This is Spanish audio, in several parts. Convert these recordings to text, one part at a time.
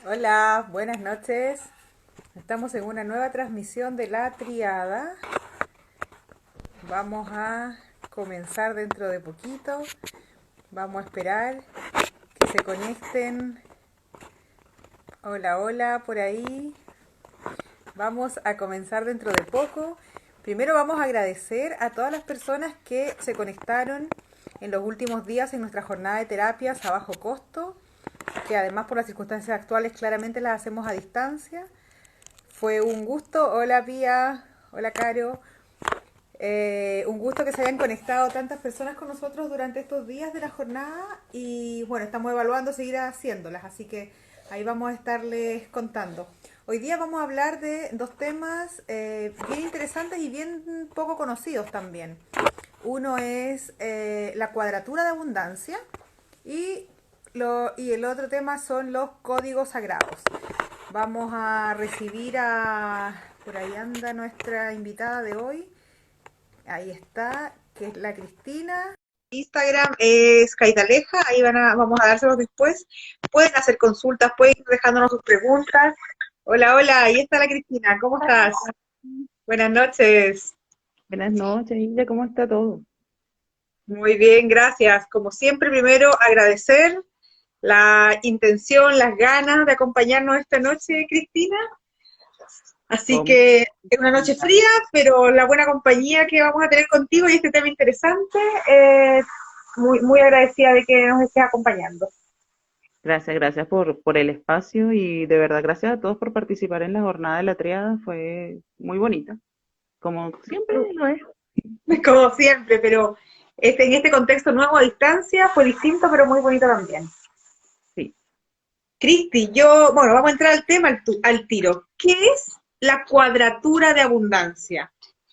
Hola, buenas noches. Estamos en una nueva transmisión de La Triada. Vamos a comenzar dentro de poquito. Vamos a esperar que se conecten. Hola, hola, por ahí. Vamos a comenzar dentro de poco. Primero vamos a agradecer a todas las personas que se conectaron en los últimos días en nuestra jornada de terapias a bajo costo, que además por las circunstancias actuales claramente las hacemos a distancia. Fue un gusto. Hola Pía, hola Caro. Un gusto que se hayan conectado tantas personas con nosotros durante estos días de la jornada y bueno, estamos evaluando seguir haciéndolas, así que ahí vamos a estarles contando. Hoy día vamos a hablar de dos temas bien interesantes y bien poco conocidos también. Uno es la cuadratura de abundancia y, y el otro tema son los códigos sagrados. Vamos a recibir a... Por ahí anda nuestra invitada de hoy. Ahí está, que es la Cristina. Instagram es Caitaleja, ahí vamos a dárselos después. Pueden hacer consultas, pueden ir dejándonos sus preguntas. Hola, hola, ahí está la Cristina, ¿cómo estás? Buenas noches. Buenas noches, India, ¿cómo está todo? Muy bien, gracias. Como siempre, primero agradecer la intención, las ganas de acompañarnos esta noche, Cristina. Así ¿Cómo? que es una noche fría, pero la buena compañía que vamos a tener contigo y este tema interesante, muy, muy agradecida de que nos estés acompañando. Gracias, gracias por el espacio y de verdad gracias a todos por participar en la jornada de la triada, fue muy bonita, como siempre lo es. Como siempre, pero en este contexto nuevo a distancia fue distinto, pero muy bonito también. Sí. Cristi, bueno, vamos a entrar al tema al tiro. ¿Qué es la cuadratura de abundancia?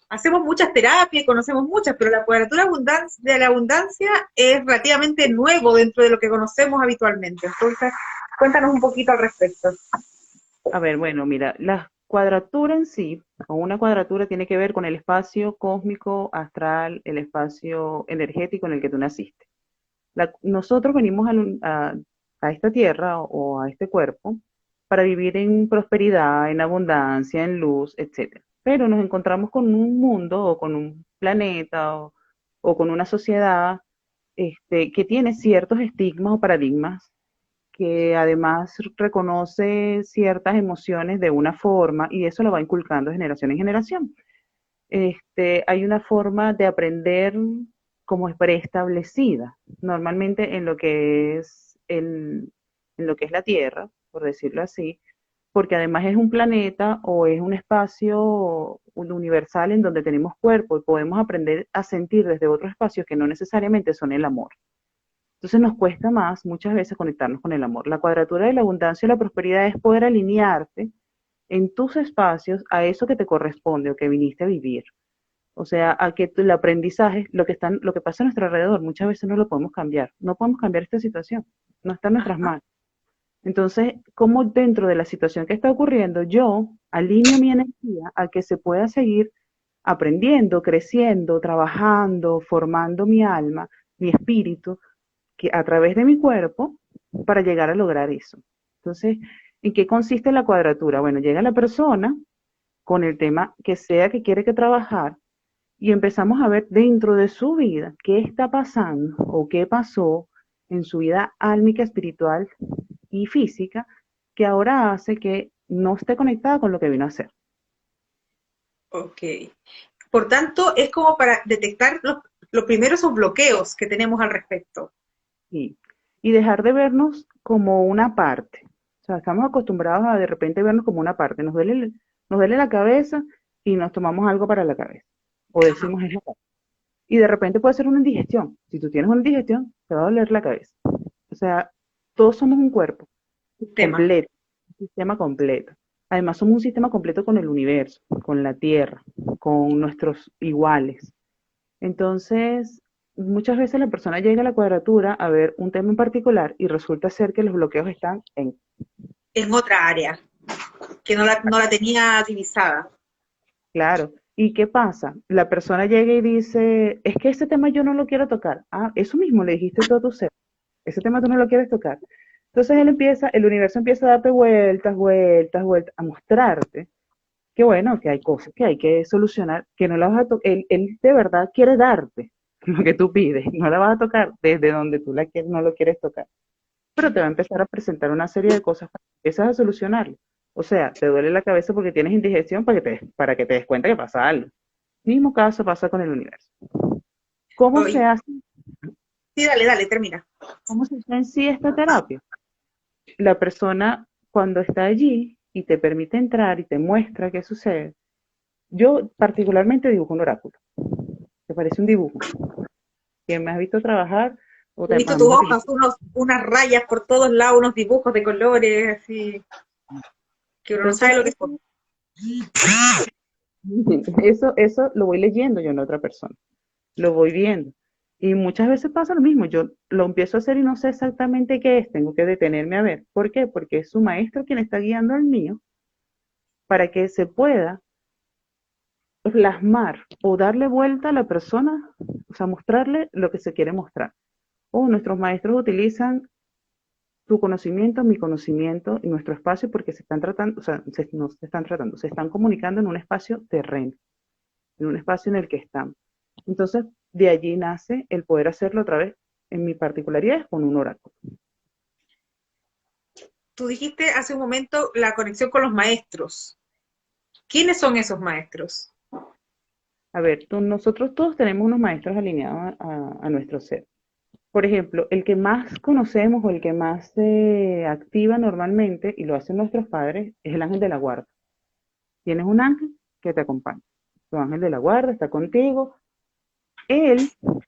Hacemos muchas terapias, conocemos muchas, pero la cuadratura de la abundancia es relativamente nuevo dentro de lo que conocemos habitualmente. Entonces, cuéntanos un poquito al respecto. A ver, bueno, mira, la cuadratura en sí, o una cuadratura tiene que ver con el espacio cósmico, astral, el espacio energético en el que tú naciste. Nosotros venimos a esta tierra o a este cuerpo para vivir en prosperidad, en abundancia, en luz, etcétera. Pero nos encontramos con un mundo o con un planeta o con una sociedad que tiene ciertos estigmas o paradigmas que además reconoce ciertas emociones de una forma y eso lo va inculcando de generación en generación. Hay una forma de aprender como es preestablecida, normalmente en lo que es la Tierra, por decirlo así, porque además es un planeta o es un espacio universal en donde tenemos cuerpo y podemos aprender a sentir desde otros espacios que no necesariamente son el amor. Entonces nos cuesta más muchas veces conectarnos con el amor. La cuadratura de la abundancia y la prosperidad es poder alinearte en tus espacios a eso que te corresponde o que viniste a vivir. O sea, a que el aprendizaje, lo que pasa a nuestro alrededor, muchas veces no lo podemos cambiar. No podemos cambiar esta situación. No está en nuestras Ajá. manos. Entonces, ¿cómo dentro de la situación que está ocurriendo, yo alineo mi energía a que se pueda seguir aprendiendo, creciendo, trabajando, formando mi alma, mi espíritu, que a través de mi cuerpo para llegar a lograr eso? Entonces, ¿en qué consiste la cuadratura? Bueno, llega la persona con el tema que sea que quiere que trabajar y empezamos a ver dentro de su vida qué está pasando o qué pasó en su vida álmica, espiritual y física que ahora hace que no esté conectada con lo que vino a hacer. Ok. Por tanto, es como para detectar los primeros esos bloqueos que tenemos al respecto. Y, y dejar de vernos como una parte. O sea, estamos acostumbrados a de repente vernos como una parte. Nos duele la cabeza y nos tomamos algo para la cabeza. O Ajá. decimos es la cabeza. Y de repente puede ser una indigestión. Si tú tienes una indigestión, te va a doler la cabeza. O sea, todos somos un cuerpo Tema. completo, un sistema completo. Además, somos un sistema completo con el universo, con la Tierra, con nuestros iguales. Entonces, muchas veces la persona llega a la cuadratura a ver un tema en particular y resulta ser que los bloqueos están en, En otra área, que no la tenía divisada. claro. ¿Y qué pasa? La persona llega y dice, es que ese tema yo no lo quiero tocar. Ah, eso mismo le dijiste tú a tu ser. Ese tema tú no lo quieres tocar. Entonces el universo empieza a darte vueltas, vueltas, vueltas, a mostrarte que bueno, que hay cosas que hay que solucionar, que no la vas a tocar, él de verdad quiere darte lo que tú pides, no la vas a tocar desde donde tú no lo quieres tocar, pero te va a empezar a presentar una serie de cosas para que empieces a solucionarlo. O sea, te duele la cabeza porque tienes indigestión para que te des cuenta que pasa algo. Mismo caso pasa con el universo. ¿Cómo se Oye, hace, sí, dale, dale, termina. cómo se hace en sí esta terapia? La persona cuando está allí y te permite entrar y te muestra qué sucede, yo particularmente dibujo un oráculo. ¿Te parece un dibujo? ¿Quién me has visto trabajar? O He visto tus podemos hojas, utilizar. unas rayas por todos lados, unos dibujos de colores, así, que uno no Entonces, sabe lo que son. eso lo voy leyendo yo en otra persona, lo voy viendo. Y muchas veces pasa lo mismo, yo lo empiezo a hacer y no sé exactamente qué es, tengo que detenerme a ver. ¿Por qué? Porque es su maestro quien está guiando al mío para que se pueda plasmar o darle vuelta a la persona, o sea, mostrarle lo que se quiere mostrar. O nuestros maestros utilizan tu conocimiento, mi conocimiento y nuestro espacio porque se están tratando, o sea, no se están tratando, se están comunicando en un espacio terreno, en un espacio en el que estamos. Entonces, de allí nace el poder hacerlo otra vez, en mi particularidad, es con un oráculo. Tú dijiste hace un momento la conexión con los maestros. ¿Quiénes son esos maestros? A ver, nosotros todos tenemos unos maestros alineados a nuestro ser. Por ejemplo, el que más conocemos o el que más se activa normalmente, y lo hacen nuestros padres, es el ángel de la guarda. Tienes un ángel que te acompaña. Tu ángel de la guarda está contigo. Él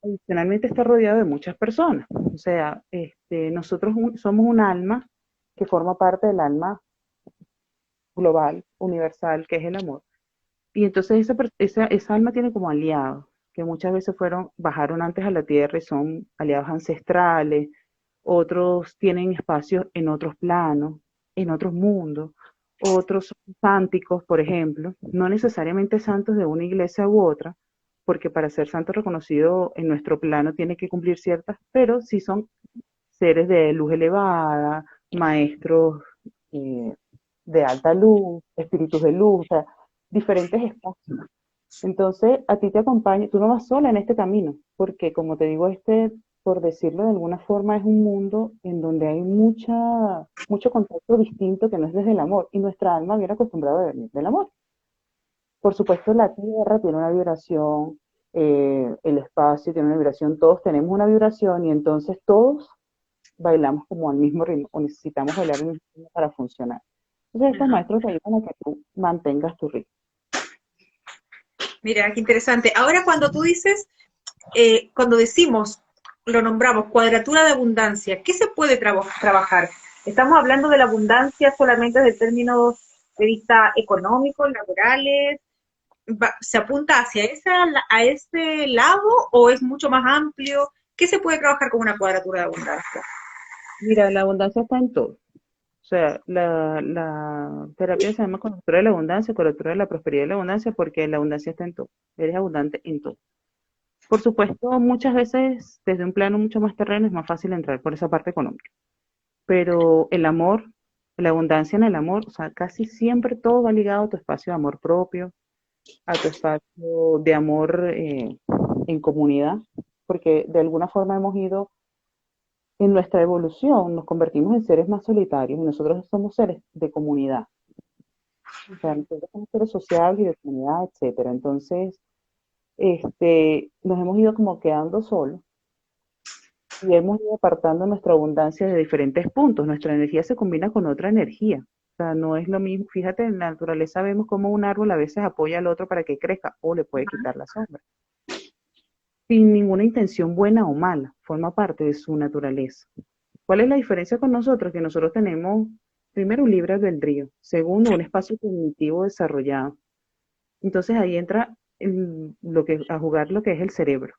adicionalmente está rodeado de muchas personas. O sea, nosotros somos un alma que forma parte del alma global, universal, que es el amor. Y entonces esa alma tiene como aliados, que muchas veces bajaron antes a la tierra y son aliados ancestrales, otros tienen espacios en otros planos, en otros mundos, otros son sánticos, por ejemplo, no necesariamente santos de una iglesia u otra, porque para ser santo reconocido en nuestro plano tiene que cumplir ciertas, pero sí son seres de luz elevada, maestros eh, de alta luz, espíritus de luz, o sea, diferentes espacios. Entonces, a ti te acompaña, tú no vas sola en este camino, porque como te digo, por decirlo de alguna forma, es un mundo en donde hay mucho contacto distinto que no es desde el amor, y nuestra alma viene acostumbrada a venir del amor. Por supuesto, la tierra tiene una vibración, el espacio tiene una vibración, todos tenemos una vibración, y entonces todos bailamos como al mismo ritmo, o necesitamos bailar al mismo ritmo para funcionar. Entonces, estos Ajá. maestros te ayudan a que tú mantengas tu ritmo. Mira, qué interesante. Ahora cuando tú dices, cuando decimos, lo nombramos, cuadratura de abundancia, ¿qué se puede trabajar? ¿Estamos hablando de la abundancia solamente desde términos de vista económicos, laborales? ¿Se apunta hacia a ese lado o es mucho más amplio? ¿Qué se puede trabajar con una cuadratura de abundancia? Mira, la abundancia está en todo. O sea, la terapia se llama correctora de la abundancia, correctora de la prosperidad y la abundancia, porque la abundancia está en todo. Eres abundante en todo. Por supuesto, muchas veces desde un plano mucho más terreno es más fácil entrar por esa parte económica. Pero el amor, la abundancia en el amor, o sea, casi siempre todo va ligado a tu espacio de amor propio, a tu espacio de amor en comunidad, porque de alguna forma hemos ido en nuestra evolución, nos convertimos en seres más solitarios y nosotros somos seres de comunidad. O sea, nosotros somos seres sociables y de comunidad, etcétera. Entonces, nos hemos ido como quedando solos y hemos ido apartando nuestra abundancia de diferentes puntos. Nuestra energía se combina con otra energía. O sea, no es lo mismo. Fíjate, en la naturaleza vemos cómo un árbol a veces apoya al otro para que crezca o le puede quitar la sombra. Sin ninguna intención buena o mala, forma parte de su naturaleza. ¿Cuál es la diferencia con nosotros? Que nosotros tenemos, primero, un libre albedrío, segundo, un espacio cognitivo desarrollado. Entonces ahí entra a jugar lo que es el cerebro,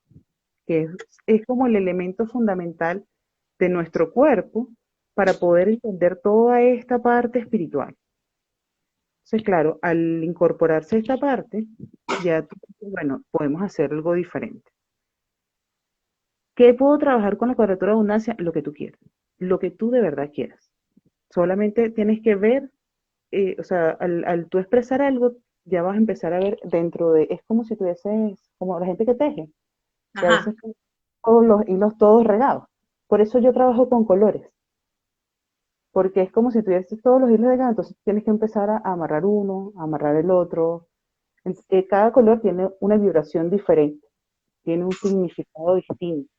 que es como el elemento fundamental de nuestro cuerpo para poder entender toda esta parte espiritual. Entonces, claro, al incorporarse esta parte, ya, bueno, podemos hacer algo diferente. ¿Qué puedo trabajar con la cuadratura de abundancia? Lo que tú quieras. lo que tú de verdad quieras. Solamente tienes que ver, o sea, al tú expresar algo, ya vas a empezar a ver dentro de, es como si tuvieses, como la gente que teje, que a Ajá. veces todos los hilos todos regados. Por eso yo trabajo con colores, porque es como si tuvieses todos los hilos regados, entonces tienes que empezar a amarrar uno, a amarrar el otro. Cada color tiene una vibración diferente, tiene un significado distinto.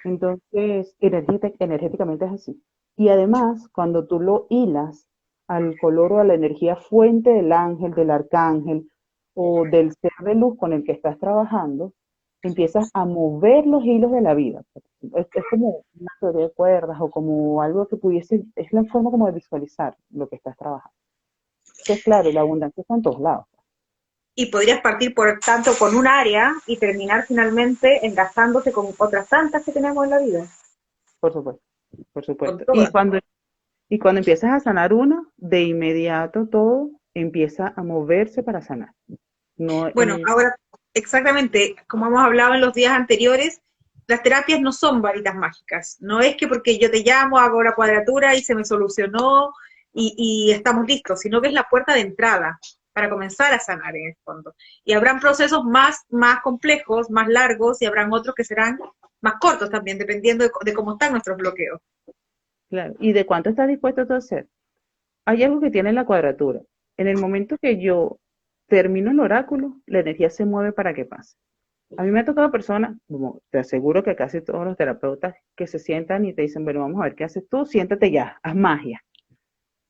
Entonces, energéticamente es así. Y además, cuando tú lo hilas al color o a la energía fuente del ángel, del arcángel o del ser de luz con el que estás trabajando, empiezas a mover los hilos de la vida. Es como una teoría de cuerdas o como algo que pudiese, es la forma como de visualizar lo que estás trabajando. Entonces, claro, la abundancia está en todos lados, Y podrías partir, por tanto, con un área y terminar finalmente enlazándose con otras tantas que tenemos en la vida, por supuesto, por con supuesto. todas. Y cuando empiezas a sanar uno, de inmediato todo empieza a moverse para sanar. No, Bueno, ahora, exactamente, como hemos hablado en los días anteriores, las terapias no son varitas mágicas. No es que porque yo te llamo, hago la cuadratura y se me solucionó y estamos listos, sino que es la puerta de entrada para comenzar a sanar en el fondo. Y habrán procesos más complejos, más largos, y habrán otros que serán más cortos también, dependiendo de cómo están nuestros bloqueos. claro. ¿Y de cuánto estás dispuesto tú a hacer? Hay algo que tiene la cuadratura. En el momento que yo termino el oráculo, la energía se mueve para que pase. A mí me ha tocado personas, como te aseguro que casi todos los terapeutas que se sientan y te dicen, bueno, vamos a ver qué haces tú, siéntate ya, haz magia.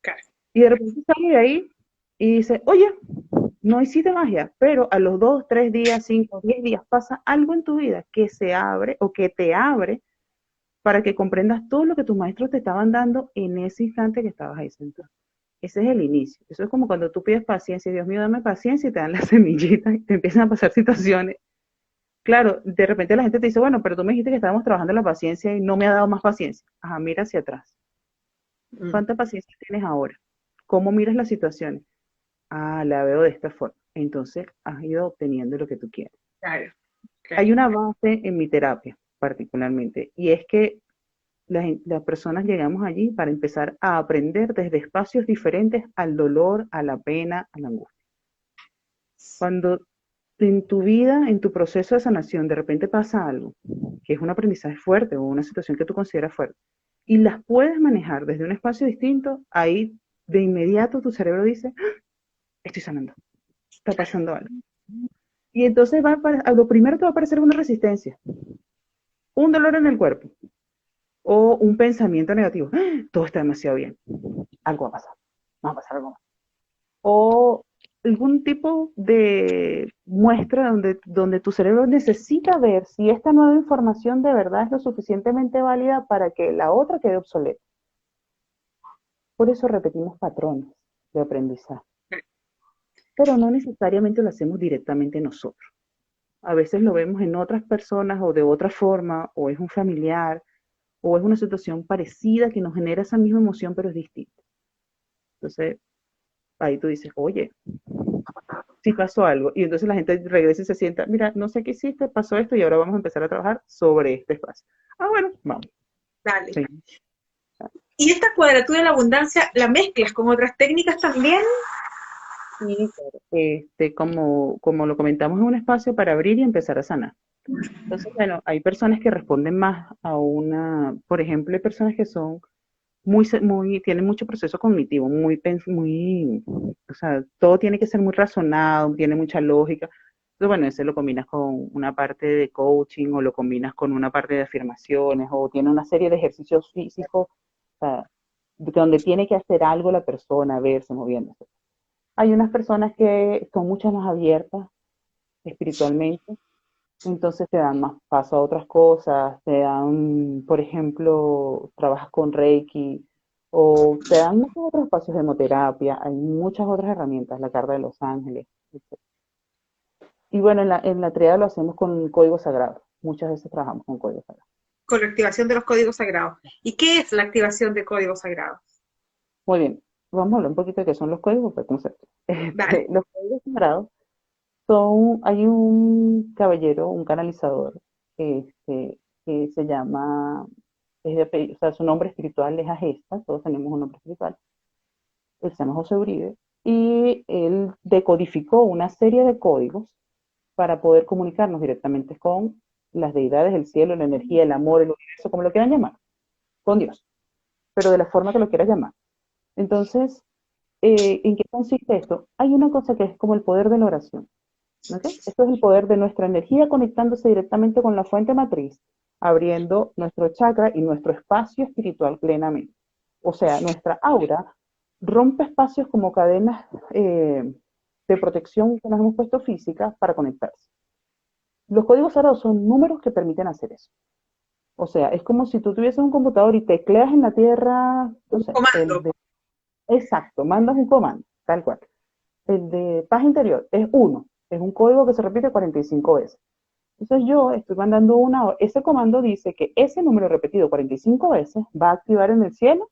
Claro. Y de repente sale de ahí y dice, oye, no hiciste magia, pero a los 2, 3 días, 5, 10 días pasa algo en tu vida que se abre o que te abre para que comprendas todo lo que tus maestros te estaban dando en ese instante que estabas ahí sentado. Ese es el inicio. Eso es como cuando tú pides paciencia, Dios mío, dame paciencia y te dan las semillitas y te empiezan a pasar situaciones. Claro, de repente la gente te dice, bueno, pero tú me dijiste que estábamos trabajando en la paciencia y no me ha dado más paciencia. Ajá, mira hacia atrás. Mm, ¿Cuánta paciencia tienes ahora? ¿Cómo miras las situaciones? Ah, la veo de esta forma. Entonces has ido obteniendo lo que tú quieres. claro, Hay claro. una base en mi terapia, particularmente, y es que las personas llegamos allí para empezar a aprender desde espacios diferentes al dolor, a la pena, a la angustia. Cuando en tu vida, en tu proceso de sanación, de repente pasa algo que es un aprendizaje fuerte o una situación que tú consideras fuerte y las puedes manejar desde un espacio distinto, ahí de inmediato tu cerebro dice, "Ah, estoy sanando, está pasando algo". Y entonces a lo primero que va a aparecer una resistencia, un dolor en el cuerpo o un pensamiento negativo. "Ah, todo está demasiado bien, algo va a pasar, va a pasar algo más". O algún tipo de muestra donde tu cerebro necesita ver si esta nueva información de verdad es lo suficientemente válida para que la otra quede obsoleta. Por eso repetimos patrones de aprendizaje, pero no necesariamente lo hacemos directamente nosotros. A veces lo vemos en otras personas o de otra forma, o es un familiar, o es una situación parecida que nos genera esa misma emoción, pero es distinta. Entonces, ahí tú dices, oye, si pasó algo. Y entonces la gente regresa y se sienta, mira, no sé qué hiciste, pasó esto y ahora vamos a empezar a trabajar sobre este espacio. Ah, bueno, vamos. Dale. Sí. Y esta cuadratura de la abundancia la mezclas con otras técnicas también. Y claro, como lo comentamos, es un espacio para abrir y empezar a sanar. Entonces, bueno, hay personas que responden más a por ejemplo, hay personas que son tienen mucho proceso cognitivo, o sea, todo tiene que ser muy razonado, tiene mucha lógica. Entonces, bueno, ese lo combinas con una parte de coaching o lo combinas con una parte de afirmaciones o tiene una serie de ejercicios físicos, o sea, donde tiene que hacer algo la persona, verse, moviéndose. Hay unas personas que son mucho más abiertas espiritualmente, entonces te dan más paso a otras cosas, te dan, por ejemplo, trabajas con Reiki o te dan muchos otros espacios de hemoterapia, hay muchas otras herramientas, la carta de los ángeles, etc. Y bueno, en la triada lo hacemos con código sagrado, muchas veces trabajamos con código sagrado. Con la activación de los códigos sagrados. ¿Y qué es la activación de códigos sagrados? Muy bien, vamos a hablar un poquito de qué son los códigos para concepto. Dale. Los códigos sagrados hay un caballero, un canalizador, este, que se llama o sea, su nombre espiritual es Agesta, todos tenemos un nombre espiritual, él se llama José Uribe, y él decodificó una serie de códigos para poder comunicarnos directamente con las deidades, el cielo, la energía, el amor, el universo, como lo quieran llamar, con Dios, pero de la forma que lo quieras llamar. Entonces, ¿en qué consiste esto? Hay una cosa que es como el poder de la oración. ¿Okay? Esto es el poder de nuestra energía conectándose directamente con la fuente matriz, abriendo nuestro chakra y nuestro espacio espiritual plenamente. O sea, nuestra aura rompe espacios como cadenas de protección que nos hemos puesto físicas para conectarse. Los códigos sagrados son números que permiten hacer eso. O sea, es como si tú tuvieses un computador y tecleas en la tierra, no Un sé, comando. exacto, mandas un comando, tal cual. El de paz interior es 1, es un código que se repite 45 veces. Entonces yo estoy mandando ese comando dice que ese número repetido 45 veces va a activar en el cielo.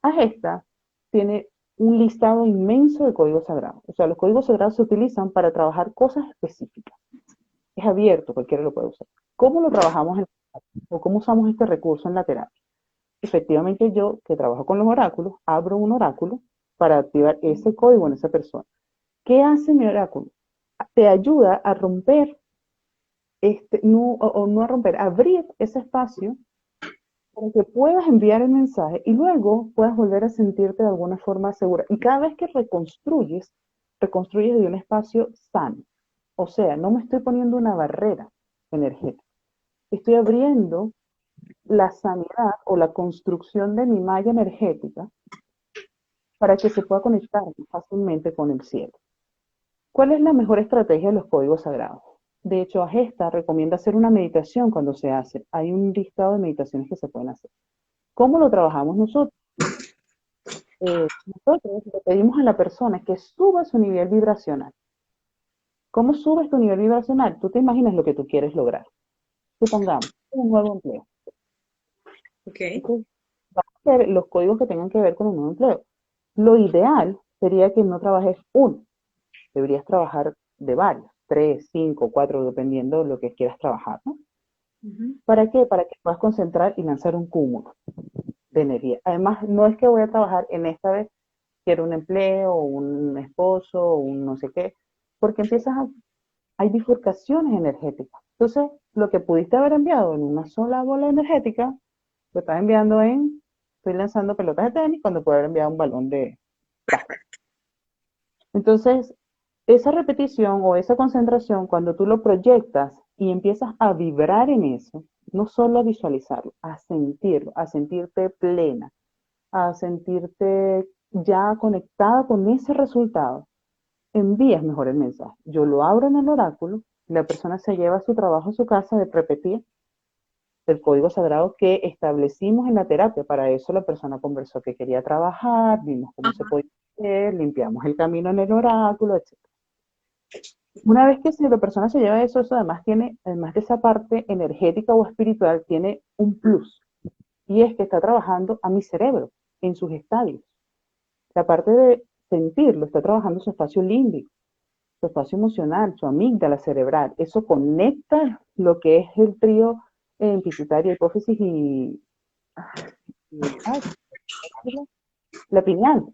Agesta tiene un listado inmenso de códigos sagrados. O sea, los códigos sagrados se utilizan para trabajar cosas específicas. Es abierto, cualquiera lo puede usar. ¿Cómo lo trabajamos o cómo usamos este recurso en la terapia? Efectivamente yo, que trabajo con los oráculos, abro un oráculo para activar ese código en esa persona. ¿Qué hace mi oráculo? Te ayuda a romper, no a romper, a abrir ese espacio para que puedas enviar el mensaje y luego puedas volver a sentirte de alguna forma segura. Y cada vez que reconstruyes de un espacio sano. O sea, no me estoy poniendo una barrera energética. Estoy abriendo la sanidad o la construcción de mi malla energética para que se pueda conectar fácilmente con el cielo. ¿Cuál es la mejor estrategia de los códigos sagrados? De hecho, Agesta recomienda hacer una meditación cuando se hace. Hay un listado de meditaciones que se pueden hacer. ¿Cómo lo trabajamos nosotros? Nosotros le pedimos a la persona que suba su nivel vibracional. ¿Cómo subes tu nivel vibracional? Tú te imaginas lo que tú quieres lograr. Supongamos, un nuevo empleo. Ok. Entonces, vas a hacer los códigos que tengan que ver con un nuevo empleo. Lo ideal sería que no trabajes uno, deberías trabajar de varios, 3, 5, 4, dependiendo de lo que quieras trabajar, ¿no? Ujú. ¿Para qué? Para que puedas concentrar y lanzar un cúmulo de energía. Además, no es que voy a trabajar en esta vez, quiero un empleo, un esposo, un no sé qué, porque hay bifurcaciones energéticas. Entonces, lo que pudiste haber enviado en una sola bola energética, lo estás enviando estoy lanzando pelotas de tenis cuando puedo haber enviado un balón de básquet. Entonces, esa repetición o esa concentración, cuando tú lo proyectas y empiezas a vibrar en eso, no solo a visualizarlo, a sentirlo, a sentirte plena, a sentirte ya conectada con ese resultado, envías mejor el mensaje. Yo lo abro en el oráculo, la persona se lleva su trabajo a su casa de repetir el código sagrado que establecimos en la terapia. Para eso la persona conversó que quería trabajar, vimos cómo se podía hacer, limpiamos el camino en el oráculo, etc. Una vez que la persona se lleva eso además tiene, además de esa parte energética o espiritual, tiene un plus. Y es que está trabajando a mi cerebro en sus estadios. La parte de sentirlo, está trabajando su espacio límbico, su espacio emocional, su amígdala cerebral. Eso conecta lo que es el trío pituitaria, hipófisis ay, la pineal.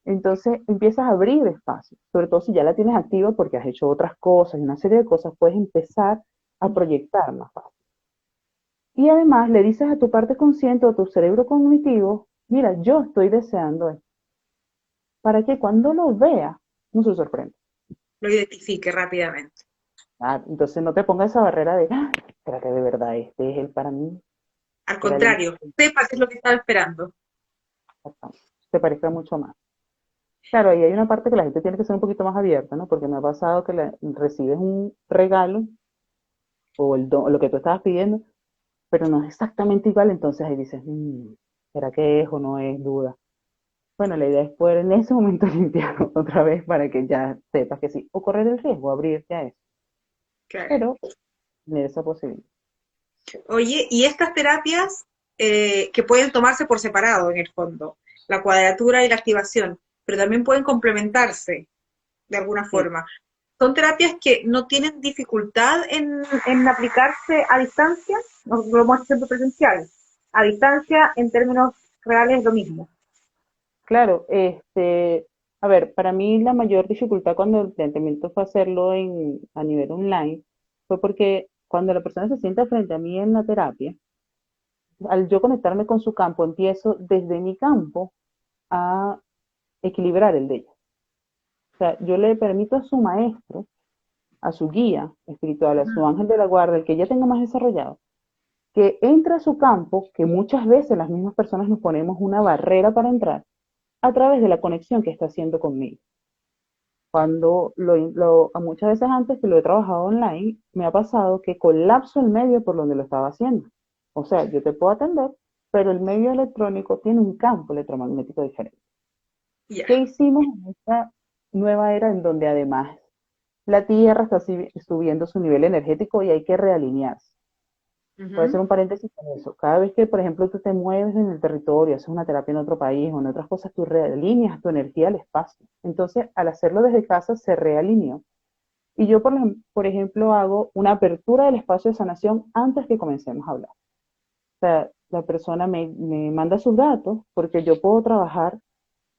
Entonces empiezas a abrir espacio, sobre todo si ya la tienes activa porque has hecho otras cosas y una serie de cosas, puedes empezar a proyectar más fácil. Y además le dices a tu parte consciente o a tu cerebro cognitivo, mira, yo estoy deseando esto, para que cuando lo vea no se sorprenda. Lo identifique rápidamente. Entonces no te pongas esa barrera de, ¿será que de verdad este es el para mí? Al Era el contrario, sepa qué es lo que estaba esperando. te parezca mucho más. Claro, ahí hay una parte que la gente tiene que ser un poquito más abierta, ¿no? Porque me ha pasado que recibes un regalo o lo que tú estabas pidiendo, pero no es exactamente igual, entonces ahí dices, ¿será que es o no es? Duda. Bueno, la idea es poder en ese momento limpiarlo otra vez para que ya sepas que sí, o correr el riesgo, abrirte a eso, Claro. pero tener esa posibilidad. Oye, y estas terapias que pueden tomarse por separado en el fondo, la cuadratura y la activación, pero también pueden complementarse de alguna Sí, forma. son terapias que no tienen dificultad en aplicarse a distancia, no lo hemos hecho siempre presencial. A distancia, en términos reales, es lo mismo. Claro, a ver, para mí la mayor dificultad cuando el planteamiento fue hacerlo a nivel online fue porque cuando la persona se sienta frente a mí en la terapia, al yo conectarme con su campo, empiezo desde mi campo a equilibrar el de ella. O sea, yo le permito a su maestro, a su guía espiritual, a su ángel de la guarda, el que ya tenga más desarrollado, que entre a su campo, que muchas veces las mismas personas nos ponemos una barrera para entrar, a través de la conexión que está haciendo conmigo. Cuando a muchas veces antes que lo he trabajado online, me ha pasado que colapso el medio por donde lo estaba haciendo. O sea, yo te puedo atender, pero el medio electrónico tiene un campo electromagnético diferente. Ya. ¿Qué hicimos en esta nueva era en donde además la Tierra está subiendo su nivel energético y hay que realinearse? Voy a hacer Ujú. un paréntesis con eso. Cada vez que, por ejemplo, tú te mueves en el territorio, haces una terapia en otro país o en otras cosas, tú realineas tu energía al espacio. Entonces, al hacerlo desde casa, se realineó. Y yo, por ejemplo, hago una apertura del espacio de sanación antes que comencemos a hablar. O sea, la persona me manda sus datos porque yo puedo trabajar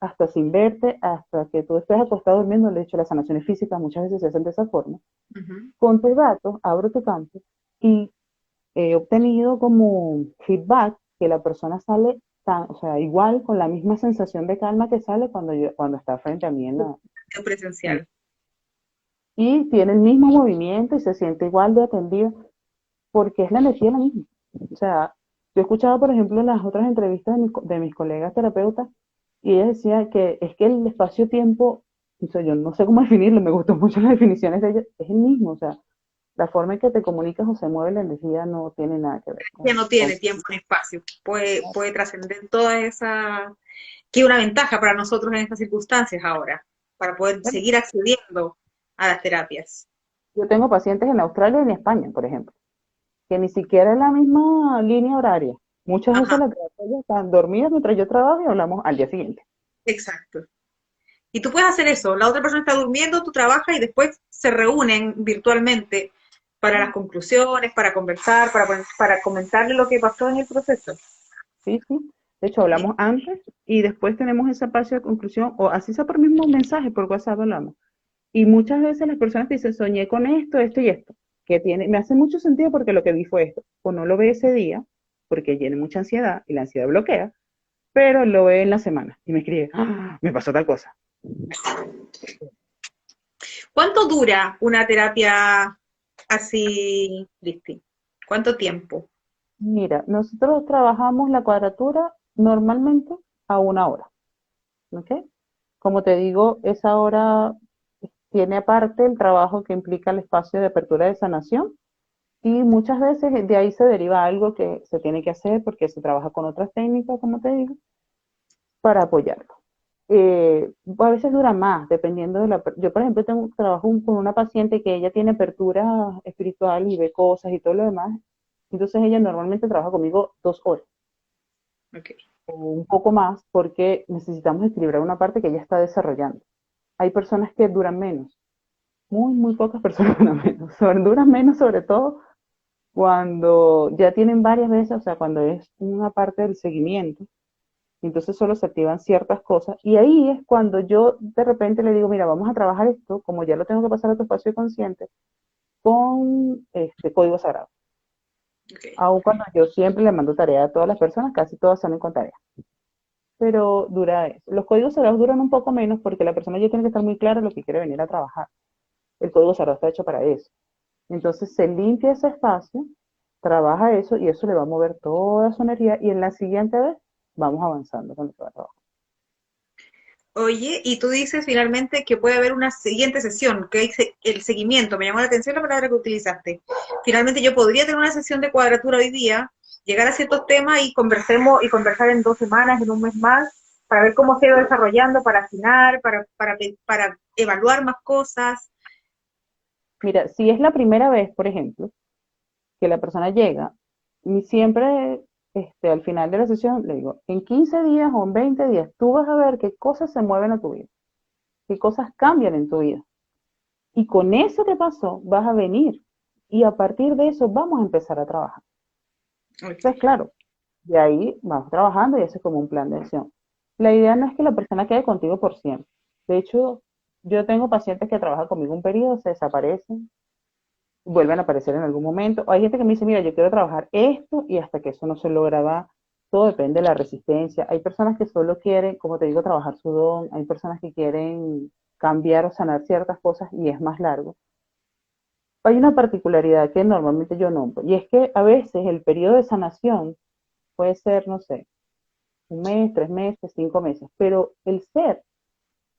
hasta sin verte, hasta que tú estés acostado durmiendo. De hecho, las sanaciones físicas muchas veces se hacen de esa forma. Ujú. Con tus datos, abro tu campo y he obtenido como feedback que la persona sale o sea, igual con la misma sensación de calma que sale cuando está frente a mí en- Presencial. y tiene el mismo movimiento y se siente igual de atendida porque es la energía la misma. O sea, yo he escuchado, por ejemplo, las otras entrevistas de mis colegas terapeutas y ella decía que es que el espacio-tiempo, o sea, yo no sé cómo definirlo, me gustó mucho las definiciones de ella, es el mismo, o sea, la forma en que te comunicas o se mueve la energía no tiene nada que ver Ya no con tiene tiempo ni espacio. Puede trascender toda esa, que es una ventaja para nosotros en estas circunstancias ahora, para poder bueno, seguir accediendo a las terapias. yo tengo pacientes en Australia y en España, por ejemplo, que ni siquiera es la misma línea horaria. Muchas veces Ajá, las terapias están dormidas mientras yo trabajo y hablamos al día siguiente. exacto. Y tú puedes hacer eso. La otra persona está durmiendo, tú trabajas y después se reúnen virtualmente para las conclusiones, para conversar, para comentarle lo que pasó en el proceso. Sí, sí. De hecho, hablamos antes y después tenemos ese espacio de conclusión, o así sea por mismo mensaje, por WhatsApp hablamos. Y muchas veces las personas te dicen, soñé con esto y esto, que me hace mucho sentido porque lo que vi fue esto. O no lo ve ese día, porque tiene mucha ansiedad y la ansiedad bloquea, pero lo ve en la semana y me escribe, "Ah, me pasó tal cosa". ¿Cuánto dura una terapia así, Listi? ¿Cuánto tiempo? Mira, nosotros trabajamos la cuadratura normalmente a 1 hora, ¿ok? Como te digo, esa hora tiene aparte el trabajo que implica el espacio de apertura de sanación y muchas veces de ahí se deriva algo que se tiene que hacer porque se trabaja con otras técnicas, como te digo, para apoyarlo. A veces dura más, dependiendo de Yo, por ejemplo, trabajo con una paciente que ella tiene apertura espiritual y ve cosas y todo lo demás. Entonces ella normalmente trabaja conmigo 2 horas Okay. o un poco más porque necesitamos equilibrar una parte que ella está desarrollando. Hay personas que duran menos, muy pocas personas duran menos. Duran menos sobre todo cuando ya tienen varias veces, o sea, cuando es una parte del seguimiento, entonces solo se activan ciertas cosas y ahí es cuando yo de repente le digo, mira, vamos a trabajar esto, como ya lo tengo que pasar a tu espacio consciente, con este código sagrado. Okay. Aun cuando yo siempre le mando tarea a todas las personas, casi todas salen con tarea. Pero dura eso. Los códigos sagrados duran un poco menos porque la persona ya tiene que estar muy clara lo que quiere venir a trabajar. El código sagrado está hecho para eso. Entonces se limpia ese espacio, trabaja eso y eso le va a mover toda su energía y en la siguiente vez vamos avanzando con lo que va a trabajar. Oye, y tú dices finalmente que puede haber una siguiente sesión, que hay el seguimiento. Me llamó la atención la palabra que utilizaste. Finalmente yo podría tener una sesión de cuadratura hoy día, llegar a ciertos temas y conversemos y conversar en 2 semanas, en un mes más, para ver cómo se va desarrollando, para afinar, para evaluar más cosas. Mira, si es la primera vez, por ejemplo, que la persona llega, y siempre al final de la sesión le digo, en 15 días o en 20 días tú vas a ver qué cosas se mueven a tu vida, qué cosas cambian en tu vida. Y con eso que pasó, vas a venir. Y a partir de eso vamos a empezar a trabajar. Entonces, Ok. claro, de ahí vamos trabajando y eso es como un plan de acción. La idea no es que la persona quede contigo por siempre. De hecho, yo tengo pacientes que trabajan conmigo un periodo, se desaparecen, vuelven a aparecer en algún momento. O hay gente que me dice, mira, yo quiero trabajar esto y hasta que eso no se logra va. Todo depende de la resistencia. Hay personas que solo quieren, como te digo, trabajar su don. Hay personas que quieren cambiar o sanar ciertas cosas y es más largo. Hay una particularidad que normalmente yo nombro y es que a veces el periodo de sanación puede ser, no sé, un mes, 3 meses, 5 meses, pero el ser,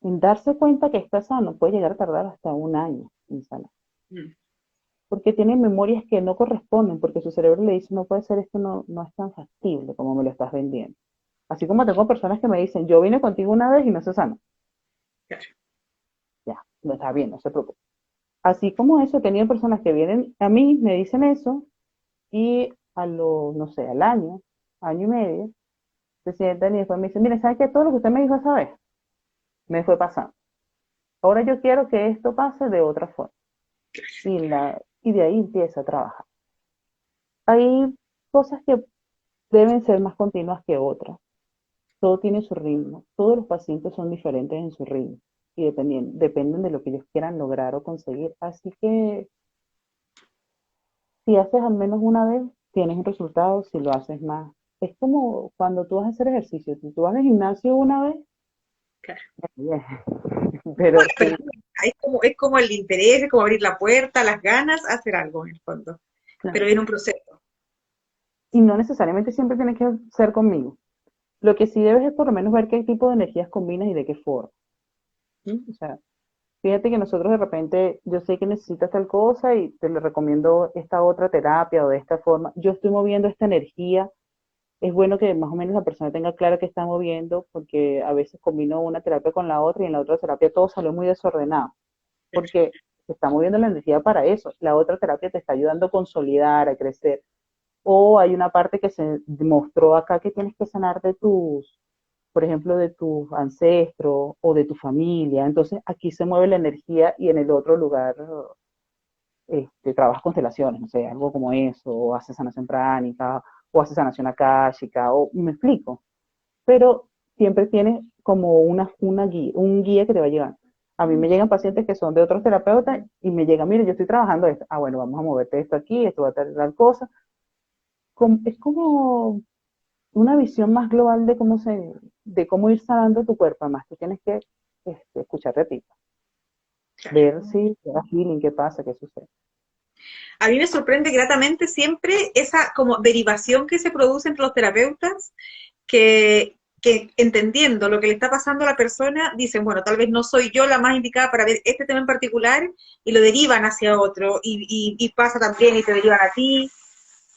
en darse cuenta que está sano, puede llegar a tardar hasta un año en sanar, Mm. porque tiene memorias que no corresponden, porque su cerebro le dice, no puede ser esto, no, no es tan factible como me lo estás vendiendo. Así como tengo personas que me dicen, yo vine contigo una vez y no se sanó. Claro. Ya, no está bien, no se preocupe. Así como eso, he tenido personas que vienen a mí, me dicen eso, y a lo, no sé, al año, año y medio, se sientan y después me dicen, mire, ¿sabe qué? Todo lo que usted me dijo esa vez, me fue pasando. Ahora yo quiero que esto pase de otra forma. Y de ahí empieza a trabajar. Hay cosas que deben ser más continuas que otras. Todo tiene su ritmo. Todos los pacientes son diferentes en su ritmo y dependen de lo que ellos quieran lograr o conseguir. Así que si haces al menos una vez, tienes un resultado. Si lo haces más, es como cuando tú vas a hacer ejercicio. Si tú vas al gimnasio una vez, Claro. bien. Como Pero la sí, apertura, es como el interés, es como abrir la puerta, las ganas, hacer algo en el fondo. Pero claro. viene un proceso. Y no necesariamente siempre tiene que ser conmigo. Lo que sí debes es por lo menos ver qué tipo de energías combinas y de qué forma. ¿Sí? O sea, fíjate que nosotros de repente, yo sé que necesitas tal cosa y te le recomiendo esta otra terapia o de esta forma. Yo estoy moviendo esta energía. Es bueno que más o menos la persona tenga claro que está moviendo, porque a veces combino una terapia con la otra y en la otra terapia todo salió muy desordenado, porque se está moviendo la energía para eso. La otra terapia te está ayudando a consolidar, a crecer. O hay una parte que se demostró acá que tienes que sanar de tus, por ejemplo, de tus ancestros o de tu familia. Entonces aquí se mueve la energía y en el otro lugar trabajas constelaciones, no sé, algo como eso, o haces sanación pránica, o haces sanación akáshica, o me explico. Pero siempre tienes como una guía, un guía que te va a llegar. A mí me llegan pacientes que son de otros terapeutas y me llegan, mire, yo estoy trabajando esto. Ah, bueno, vamos a moverte esto aquí, esto va a tener tal cosa. Es como una visión más global de cómo ir sanando tu cuerpo. Además, tú tienes que escucharte a ti, Claro. ver si te da feeling, qué pasa, qué sucede. A mí me sorprende gratamente siempre esa como derivación que se produce entre los terapeutas, que entendiendo lo que le está pasando a la persona, dicen, bueno, tal vez no soy yo la más indicada para ver este tema en particular, y lo derivan hacia otro, y pasa también y te derivan a ti.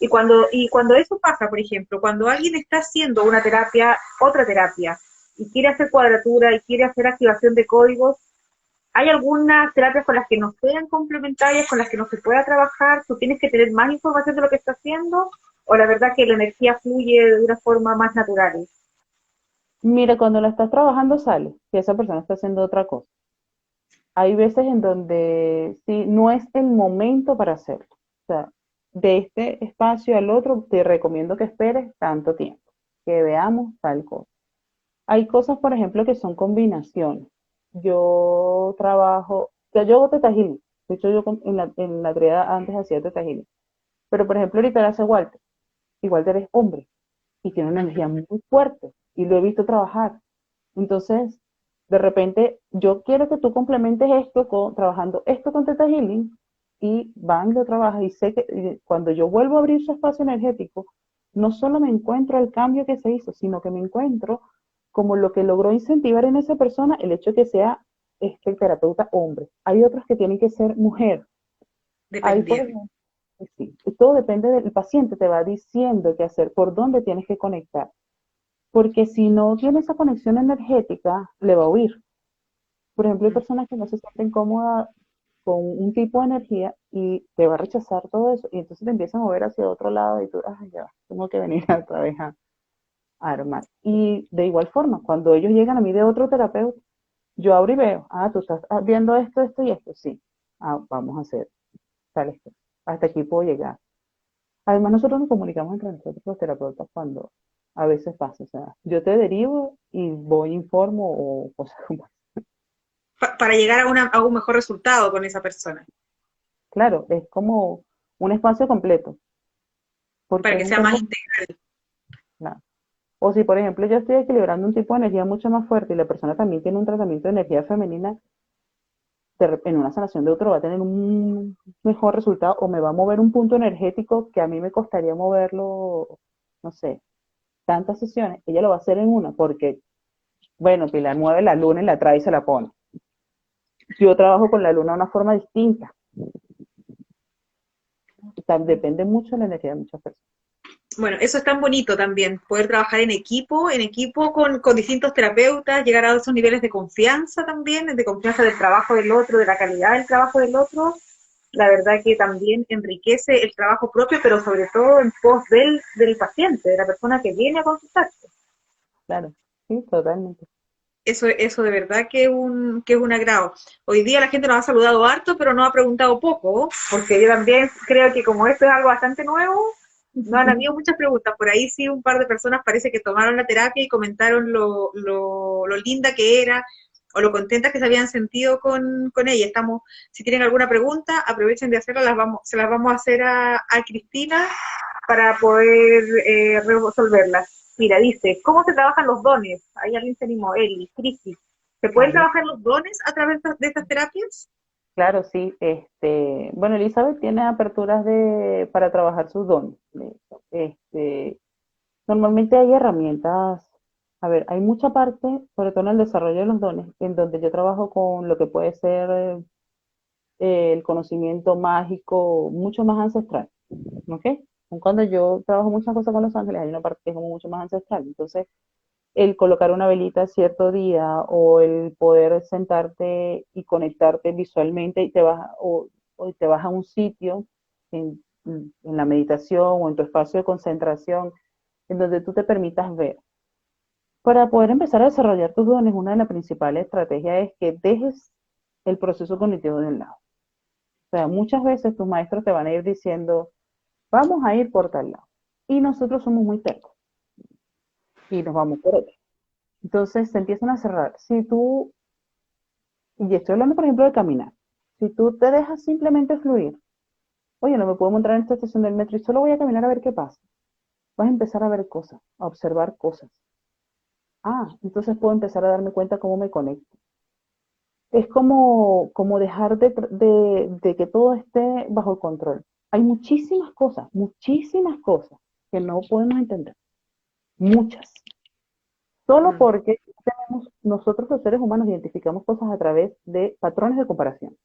Y cuando eso pasa, por ejemplo, cuando alguien está haciendo una terapia, otra terapia, y quiere hacer cuadratura y quiere hacer activación de códigos, ¿hay algunas terapias con las que no sean complementarias, con las que no se pueda trabajar? ¿Tú tienes que tener más información de lo que está haciendo? ¿O la verdad que la energía fluye de una forma más natural? Mira, cuando la estás trabajando sale, que esa persona está haciendo otra cosa. Hay veces en donde sí, no es el momento para hacerlo. O sea, de este espacio al otro te recomiendo que esperes tanto tiempo, que veamos tal cosa. Hay cosas, por ejemplo, que son combinaciones. Yo trabajo, o sea, yo hago Teta Healing. De hecho, yo en la triada antes hacía Teta Healing. Pero, por ejemplo, ahorita lo hace Walter. Y Walter es hombre y tiene una energía muy fuerte. Y lo he visto trabajar. Entonces, de repente, yo quiero que tú complementes esto trabajando esto con Teta Healing y van, lo trabajas y sé que cuando yo vuelvo a abrir su espacio energético, no solo me encuentro el cambio que se hizo, sino que me encuentro como lo que logró incentivar en esa persona el hecho de que sea el terapeuta hombre. Hay otros que tienen que ser mujer. Hay, por Dependiendo. ejemplo, sí, todo depende del paciente, te va diciendo qué hacer, por dónde tienes que conectar. Porque si no tiene esa conexión energética, le va a huir. Por ejemplo, hay personas que no se sienten cómodas con un tipo de energía y te va a rechazar todo eso y entonces te empieza a mover hacia otro lado y tú, ya, tengo que venir otra vez a armar. Y de igual forma, cuando ellos llegan a mí de otro terapeuta, yo abro y veo, tú estás viendo esto, esto y esto, sí. vamos a hacer tales cosas. Hasta aquí puedo llegar. Además, nosotros nos comunicamos entre nosotros los terapeutas cuando a veces pasa. O sea, yo te derivo y voy, informo o cosas como eso. Para llegar a un mejor resultado con esa persona, Claro, es como un espacio completo, porque para es que un sea más cuerpo. integral. Claro. O si, por ejemplo, yo estoy equilibrando un tipo de energía mucho más fuerte y la persona también tiene un tratamiento de energía femenina, en una sanación de otro va a tener un mejor resultado o me va a mover un punto energético que a mí me costaría moverlo, no sé, tantas sesiones. Ella lo va a hacer en una porque, bueno, Pilar mueve la luna y la trae y se la pone. Yo trabajo con la luna de una forma distinta. O sea, depende mucho de la energía de muchas personas. Bueno, eso es tan bonito también, poder trabajar en equipo con distintos terapeutas, llegar a esos niveles de confianza también, de confianza del trabajo del otro, de la calidad del trabajo del otro. La verdad que también enriquece el trabajo propio, pero sobre todo en pos del paciente, de la persona que viene a consultarte. Claro, sí, totalmente. Eso de verdad que es un agrado. Hoy día la gente nos ha saludado harto, pero nos ha preguntado poco, porque yo también creo que como esto es algo bastante nuevo, no han habido muchas preguntas. Por ahí sí un par de personas parece que tomaron la terapia y comentaron lo linda que era o lo contentas que se habían sentido con ella. Estamos, si tienen alguna pregunta, aprovechen de hacerla, se las vamos a hacer a Cristina para poder resolverlas. Mira, dice, ¿cómo se trabajan los dones? Ahí alguien se animó, Eli, Crisis. ¿Se pueden Vale. trabajar los dones a través de estas terapias? Claro, sí. Bueno, Elizabeth tiene aperturas para trabajar sus dones. Normalmente hay herramientas, a ver, hay mucha parte, sobre todo en el desarrollo de los dones, en donde yo trabajo con lo que puede ser el conocimiento mágico mucho más ancestral, ¿ok? Cuando yo trabajo muchas cosas con los ángeles, hay una parte que es como mucho más ancestral. Entonces, el colocar una velita cierto día o el poder sentarte y conectarte visualmente y o te vas a un sitio en la meditación o en tu espacio de concentración en donde tú te permitas ver. Para poder empezar a desarrollar tus dones, una de las principales estrategias es que dejes el proceso cognitivo de un lado. O sea, muchas veces tus maestros te van a ir diciendo, vamos a ir por tal lado. Y nosotros somos muy tercos y nos vamos por otro. Entonces se empiezan a cerrar. Si tú, y estoy hablando por ejemplo de caminar, si tú te dejas simplemente fluir, oye, no me puedo montar en esta estación del metro y solo voy a caminar a ver qué pasa, vas a empezar a ver cosas, a observar cosas. Entonces puedo empezar a darme cuenta cómo me conecto. Es como dejar de que todo esté bajo control. Hay muchísimas cosas que no podemos entender. Muchas. Solo Mm. porque nosotros los seres humanos identificamos cosas a través de patrones de comparación.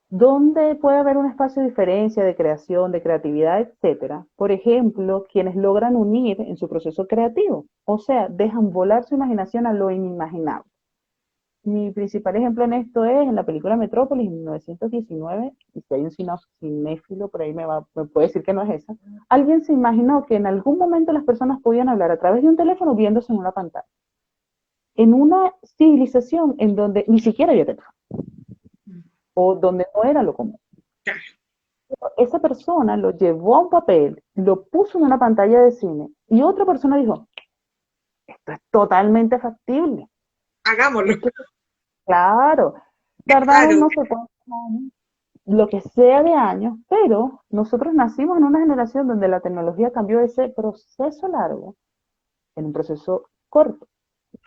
¿Dónde puede haber un espacio de diferencia, de creación, de creatividad, etcétera? Por ejemplo, quienes logran unir en su proceso creativo, o sea, dejan volar su imaginación a lo inimaginable. Mi principal ejemplo en esto es en la película Metrópolis en 1919, y si hay un cinéfilo por ahí me puede decir que no es esa. Alguien se imaginó que en algún momento las personas podían hablar a través de un teléfono viéndose en una pantalla, en una civilización en donde ni siquiera había teléfono, o donde no era lo común. Esa persona lo llevó a un papel, lo puso en una pantalla de cine, y otra persona dijo, esto es totalmente factible. Hagámoslo. Esto, claro, tardaron Claro, no sé cuántos años, lo que sea de años, pero nosotros nacimos en una generación donde la tecnología cambió ese proceso largo en un proceso corto.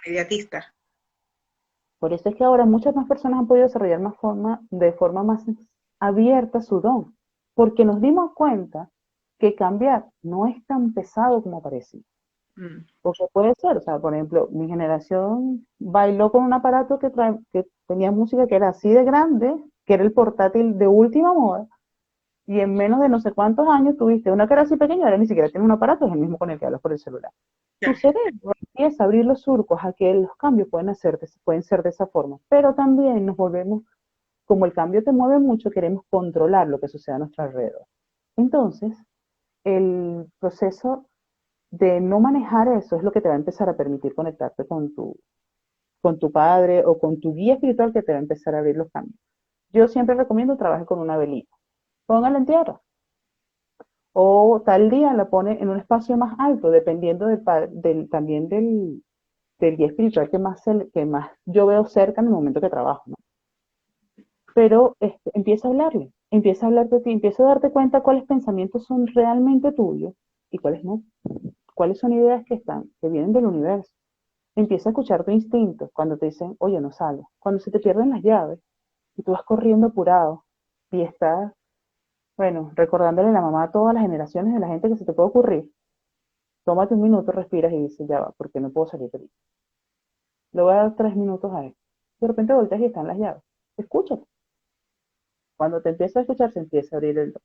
inmediatista. Por eso es que ahora muchas más personas han podido desarrollar de forma más abierta su don, porque nos dimos cuenta que cambiar no es tan pesado como parecía. Mm. Porque puede ser, o sea, por ejemplo, mi generación bailó con un aparato que tenía música que era así de grande, que era el portátil de última moda, y en menos de no sé cuántos años tuviste una que era así pequeña, ahora ni siquiera tiene un aparato, es el mismo con el que hablas por el celular. Tu Ya. cerebro empieza a abrir los surcos a que los cambios pueden ser de esa forma, pero también nos volvemos, como el cambio te mueve mucho, queremos controlar lo que sucede a nuestro alrededor. Entonces, el proceso de no manejar eso es lo que te va a empezar a permitir conectarte con tu padre o con tu guía espiritual que te va a empezar a abrir los caminos. Yo siempre recomiendo trabajar con una velita. Póngala en tierra. O tal día la pone en un espacio más alto, dependiendo también del guía espiritual que más yo veo cerca en el momento que trabajo, ¿no? Pero empieza a hablarle, empieza a hablar de ti, empieza a darte cuenta cuáles pensamientos son realmente tuyos y cuáles no, cuáles son ideas que vienen del universo. Empieza a escuchar tu instinto cuando te dicen, oye, no salgas, cuando se te pierden las llaves y tú vas corriendo apurado y estás, bueno, recordándole a la mamá a todas las generaciones de la gente que se te puede ocurrir, tómate un minuto, respiras y dices, ya va, porque no puedo salir de ahí. Le voy a dar 3 minutos a él. De repente volteas y están las llaves. Escúchate. Cuando te empieza a escuchar, se empieza a abrir el don.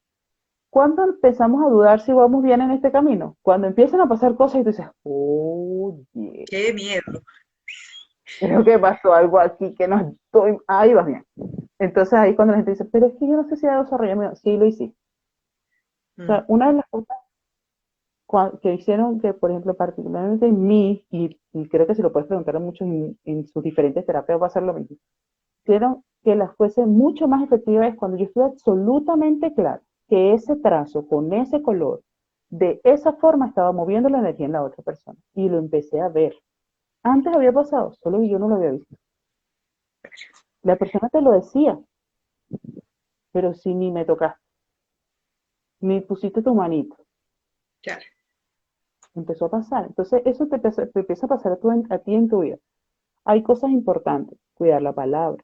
¿Cuándo empezamos a dudar si vamos bien en este camino? Cuando empiezan a pasar cosas y tú dices, oye, Qué miedo. creo que pasó algo aquí que no estoy, ahí vas bien. Entonces ahí cuando la gente dice, pero es que yo no sé si he desarrollado, sí lo hiciste. O Mm. sea, una de las cosas que hicieron que, por ejemplo, particularmente en mí, y creo que se lo puedes preguntar a muchos en sus diferentes terapias, va a ser lo mismo, hicieron que las fuese mucho más efectivas cuando yo estuve absolutamente claro que ese trazo con ese color, de esa forma estaba moviendo la energía en la otra persona. Y lo empecé a ver. Antes había pasado, solo que yo no lo había visto. La persona te lo decía, pero si ni me tocaste, ni pusiste tu manito, Claro. empezó a pasar. Entonces eso te empieza a pasar a ti en tu vida. Hay cosas importantes, cuidar la palabra.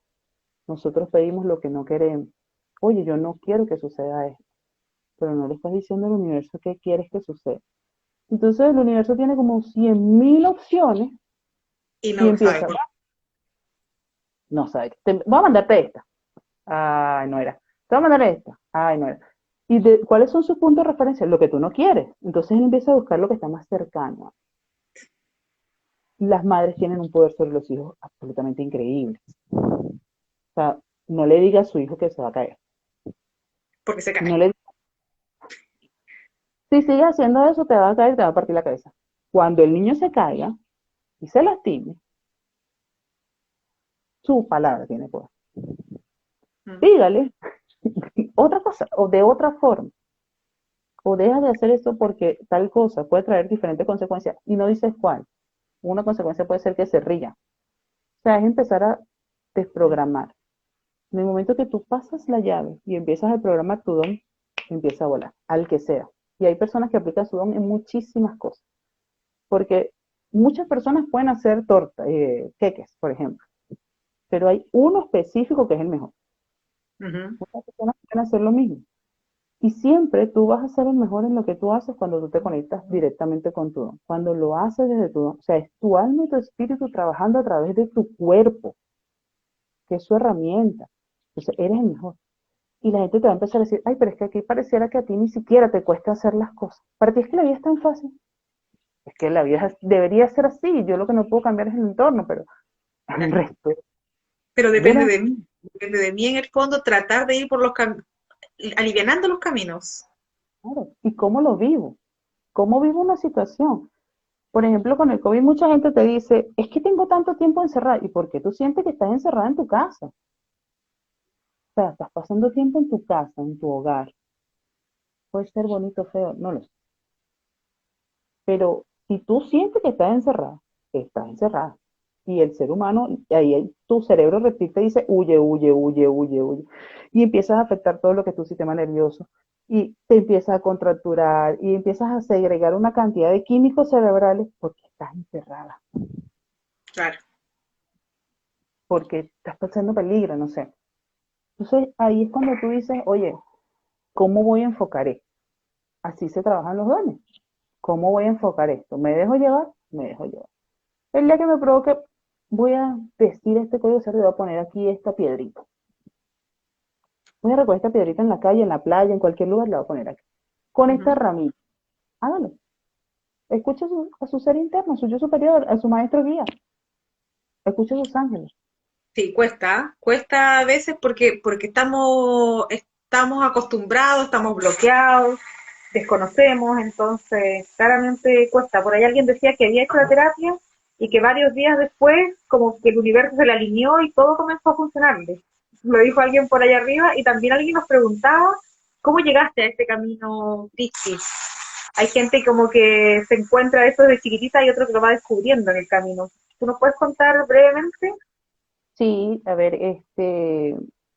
Nosotros pedimos lo que no queremos. Oye, yo no quiero que suceda esto, pero no le estás diciendo al universo qué quieres que suceda. Entonces el universo tiene como 100.000 opciones Y y no sabe empieza, por no sabes, voy a mandarte esta. Ay, no era. Te voy a mandar esta. Ay, no era. ¿Y cuáles son sus puntos de referencia? Lo que tú no quieres. Entonces él empieza a buscar lo que está más cercano. Las madres tienen un poder sobre los hijos absolutamente increíble. O sea, no le diga a su hijo que se va a caer. porque se No cae. le, si sigues haciendo eso, te va a caer, te va a partir la cabeza. Cuando el niño se caiga y se lastime, su palabra tiene poder. Mm. Dígale otra cosa o de otra forma. O deja de hacer esto porque tal cosa puede traer diferentes consecuencias y no dices cuál. Una consecuencia puede ser que se ría. O sea, es empezar a desprogramar. En el momento que tú pasas la llave y empiezas a programar tu don, empieza a volar, al que sea. Y hay personas que aplican su don en muchísimas cosas. Porque muchas personas pueden hacer queques, por ejemplo. Pero hay uno específico que es el mejor. Ujú. Muchas personas pueden hacer lo mismo. Y siempre tú vas a ser el mejor en lo que tú haces cuando tú te conectas directamente con tu don. Cuando lo haces desde tu don. O sea, es tu alma y tu espíritu trabajando a través de tu cuerpo, que es su herramienta. Entonces, eres el mejor. Y la gente te va a empezar a decir, ay, pero es que aquí pareciera que a ti ni siquiera te cuesta hacer las cosas. Para ti es que la vida es tan fácil. Es que la vida debería ser así. Yo lo que no puedo cambiar es el entorno, pero el Claro. resto, Pero no depende era de mí. Depende de mí en el fondo tratar de ir por los caminos, alivianando los caminos. claro. ¿Y cómo lo vivo? ¿Cómo vivo una situación? Por ejemplo, con el COVID mucha gente te dice, es que tengo tanto tiempo encerrada. ¿Y por qué tú sientes que estás encerrada en tu casa? O sea, estás pasando tiempo en tu casa, en tu hogar. Puede ser bonito o feo, no lo sé. Pero si tú sientes que estás encerrada. Y el ser humano, tu cerebro reptil te dice, huye, huye, huye, huye, huye. Y empiezas a afectar todo lo que es tu sistema nervioso. Y te empiezas a contracturar y empiezas a segregar una cantidad de químicos cerebrales porque estás encerrada, Claro. porque estás pasando peligro, no sé. Entonces ahí es cuando tú dices, oye, ¿cómo voy a enfocar esto? Así se trabajan los dones. ¿Cómo voy a enfocar esto? ¿Me dejo llevar? Me dejo llevar. El día que me provoque, voy a vestir este código cerdo y voy a poner aquí esta piedrita. Voy a recoger esta piedrita en la calle, en la playa, en cualquier lugar, la voy a poner aquí. Con esta Ujú. ramita. Hágalo. Escucha a su ser interno, a su yo superior, a su maestro guía. Escucha a sus ángeles. Sí, cuesta a veces porque estamos acostumbrados, estamos bloqueados, desconocemos, entonces claramente cuesta. Por ahí alguien decía que había hecho la terapia y que varios días después como que el universo se le alineó y todo comenzó a funcionarle. Lo dijo alguien por allá arriba y también alguien nos preguntaba, ¿cómo llegaste a este camino, Cristi? Hay gente como que se encuentra eso de chiquitita y otro que lo va descubriendo en el camino. ¿Tú nos puedes contar brevemente? Sí, a ver,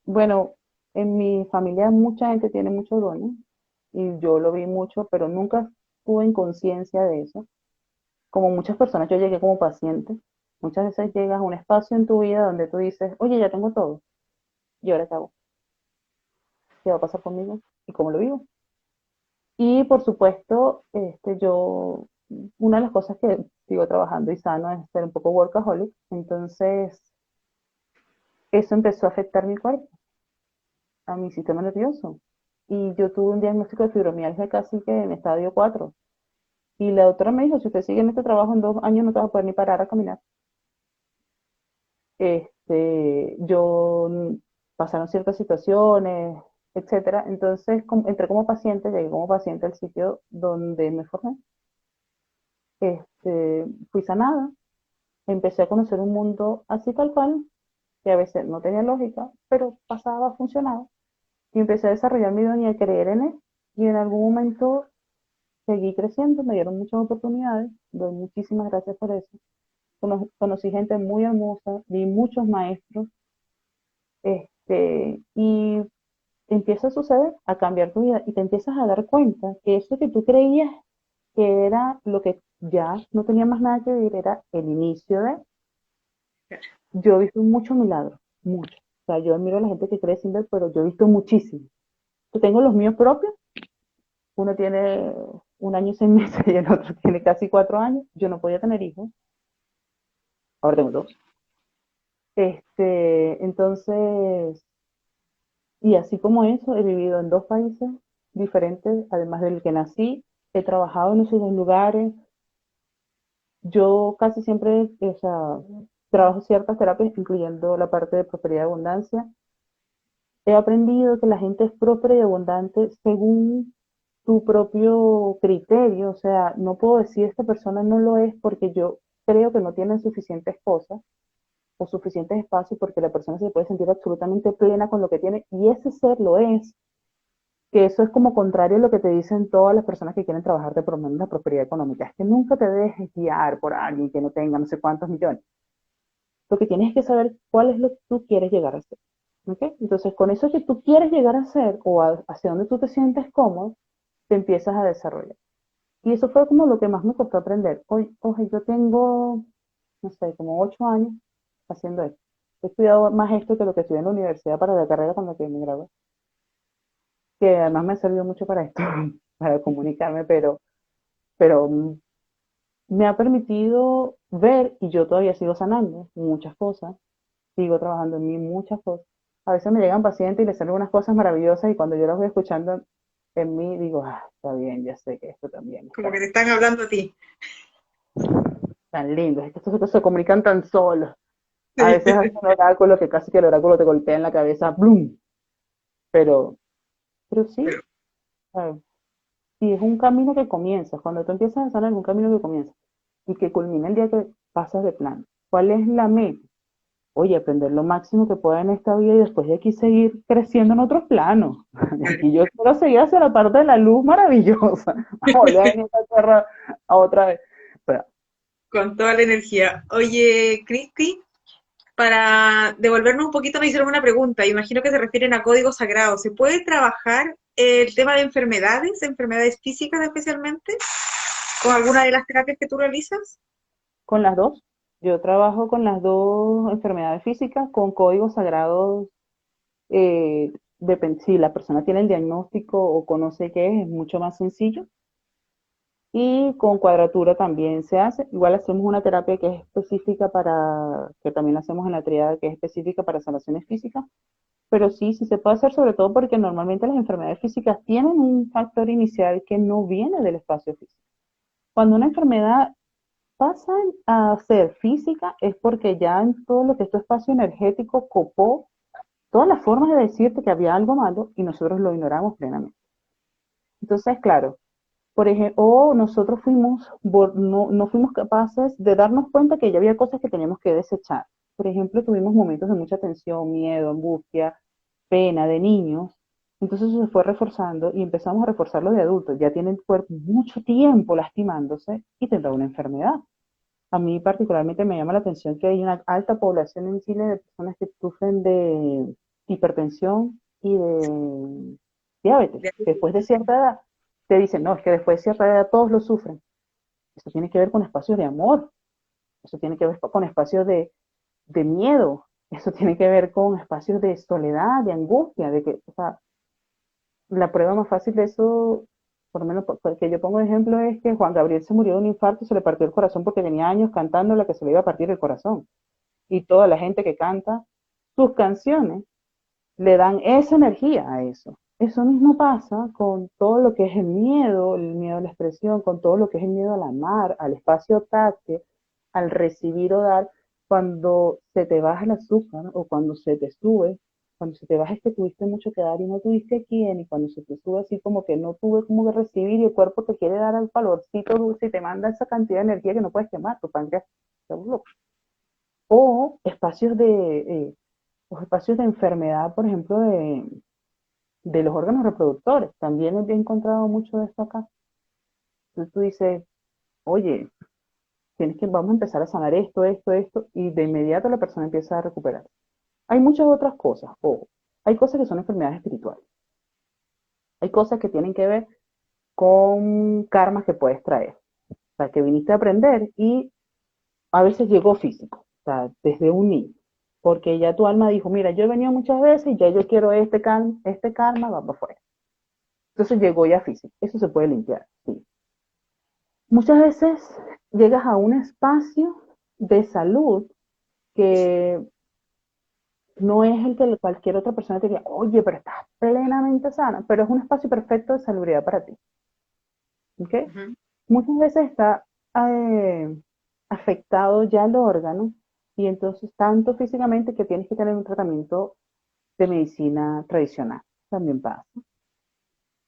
bueno, en mi familia mucha gente tiene muchos dones y yo lo vi mucho, pero nunca estuve en conciencia de eso. Como muchas personas, yo llegué como paciente. Muchas veces llegas a un espacio en tu vida donde tú dices, oye, ya tengo todo, ¿y ahora qué hago? ¿Qué va a pasar conmigo? ¿Y cómo lo vivo? Y por supuesto, una de las cosas que sigo trabajando y sano es ser un poco workaholic. Entonces, eso empezó a afectar mi cuerpo, a mi sistema nervioso. Y yo tuve un diagnóstico de fibromialgia casi que en estadio 4. Y la doctora me dijo, si usted sigue en este trabajo en 2 años no te vas a poder ni parar a caminar. Yo pasaron ciertas situaciones, etcétera. Entonces, entré como paciente, llegué como paciente al sitio donde me formé. Fui sanada, empecé a conocer un mundo así tal cual, que a veces no tenía lógica, pero pasaba, funcionaba. Y empecé a desarrollar mi don y a creer en él. Y en algún momento seguí creciendo, me dieron muchas oportunidades, doy muchísimas gracias por eso. Conocí gente muy hermosa, vi muchos maestros, y empieza a suceder, a cambiar tu vida y te empiezas a dar cuenta que eso que tú creías que era lo que ya no tenía más nada que ver, era el inicio de... Yo he visto muchos milagros, muchos. O sea, yo admiro a la gente que cree sin ver, pero yo he visto muchísimos. Yo tengo los míos propios, uno tiene 1 año y 6 meses y el otro tiene casi 4 años. Yo no podía tener hijos, ahora tengo dos. Entonces, y así como eso, he vivido en 2 países diferentes, además del que nací, he trabajado en esos 2 lugares. Yo casi siempre, o sea, trabajo ciertas terapias, incluyendo la parte de prosperidad y abundancia. He aprendido que la gente es próspera y abundante según tu propio criterio. O sea, no puedo decir esta persona no lo es porque yo creo que no tienen suficientes cosas o suficientes espacios porque la persona se puede sentir absolutamente plena con lo que tiene y ese ser lo es. Que eso es como contrario a lo que te dicen todas las personas que quieren trabajar de por lo menos la prosperidad económica. Es que nunca te dejes guiar por alguien que no tenga no sé cuántos millones. Lo que tienes que saber cuál es lo que tú quieres llegar a ser. ¿Okay? Entonces, con eso que tú quieres llegar a ser o hacia donde tú te sientes cómodo, te empiezas a desarrollar. Y eso fue como lo que más me costó aprender. Oye, yo tengo, no sé, como 8 años haciendo esto. He estudiado más esto que lo que estudié en la universidad para la carrera con la que me gradué, que además me ha servido mucho para esto, para comunicarme, pero me ha permitido ver, y yo todavía sigo sanando muchas cosas, sigo trabajando en mí muchas cosas. A veces me llegan pacientes y les salen unas cosas maravillosas y cuando yo las voy escuchando en mí digo, está bien, ya sé que esto también Como que está te están hablando a ti. tan lindo, es que estos se comunican tan solos. A Sí. veces hacen un oráculo que casi que el oráculo te golpea en la cabeza, ¡blum! Pero, pero sí, ¿sabes? Y es un camino que comienza, cuando tú empiezas a sanar es un camino que comienza y que culmina el día que pasas de plano. ¿Cuál es la meta? Oye, aprender lo máximo que pueda en esta vida y después de aquí seguir creciendo en otros planos. De aquí yo quiero seguir hacia la parte de la luz maravillosa. A volver en esta tierra a otra vez. Pero, Con toda la energía. Oye, Cristi, para devolvernos un poquito me hicieron una pregunta, imagino que se refieren a códigos sagrados. ¿Se puede trabajar el tema de enfermedades, enfermedades físicas especialmente, con alguna de las terapias que tú realizas? con las dos, yo trabajo con las dos enfermedades físicas, con códigos sagrados. Si la persona tiene el diagnóstico o conoce qué es mucho más sencillo. Y con cuadratura también se hace. Igual hacemos una terapia que es específica que también la hacemos en la triada, que es específica para sanaciones físicas. Pero sí, sí se puede hacer, sobre todo porque normalmente las enfermedades físicas tienen un factor inicial que no viene del espacio físico. Cuando una enfermedad pasa a ser física es porque ya en todo lo que es tu espacio energético copó todas las formas de decirte que había algo malo y nosotros lo ignoramos plenamente. Entonces, claro, Por ejemplo, o nosotros no fuimos capaces de darnos cuenta que ya había cosas que teníamos que desechar. Por ejemplo, tuvimos momentos de mucha tensión, miedo, angustia, pena de niños. Entonces eso se fue reforzando y empezamos a reforzarlo de adultos. Ya tiene el cuerpo mucho tiempo lastimándose y tendrá una enfermedad. A mí particularmente me llama la atención que hay una alta población en Chile de personas que sufren de hipertensión y de diabetes. Después de cierta edad, te dicen, no, es que después de cierta edad todos lo sufren. Eso tiene que ver con espacios de amor, eso tiene que ver con espacios de miedo, eso tiene que ver con espacios de soledad, de angustia, de que, o sea, la prueba más fácil de eso, por lo menos que yo pongo de ejemplo, es que Juan Gabriel se murió de un infarto y se le partió el corazón porque tenía años cantando la que se le iba a partir el corazón. Y toda la gente que canta sus canciones le dan esa energía a eso. Eso mismo pasa con todo lo que es el miedo a la expresión, con todo lo que es el miedo al amar, al espacio táctil, al recibir o dar. Cuando se te baja el azúcar o cuando se te sube, cuando se te baja es que tuviste mucho que dar y no tuviste a quién, y cuando se te sube así como que no tuve como que recibir y el cuerpo te quiere dar al calorcito dulce y te manda esa cantidad de energía que no puedes quemar, tu páncreas está loco. O los espacios de enfermedad, por ejemplo, de los órganos reproductores. También he encontrado mucho de esto acá. Entonces tú dices, oye, vamos a empezar a sanar esto, y de inmediato la persona empieza a recuperar. Hay muchas otras cosas, ojo. Hay cosas que son enfermedades espirituales. Hay cosas que tienen que ver con karmas que puedes traer. O sea, que viniste a aprender y a veces llegó físico, o sea, desde un niño. Porque ya tu alma dijo, mira, yo he venido muchas veces y ya yo quiero este karma, va para afuera. Entonces llegó ya físico. Eso se puede limpiar, sí. Muchas veces llegas a un espacio de salud que no es el que cualquier otra persona te diría, oye, pero estás plenamente sana, pero es un espacio perfecto de salubridad para ti. ¿Ok? Ujú. Muchas veces está eh, afectado ya el órgano y entonces tanto físicamente que tienes que tener un tratamiento de medicina tradicional. También pasa.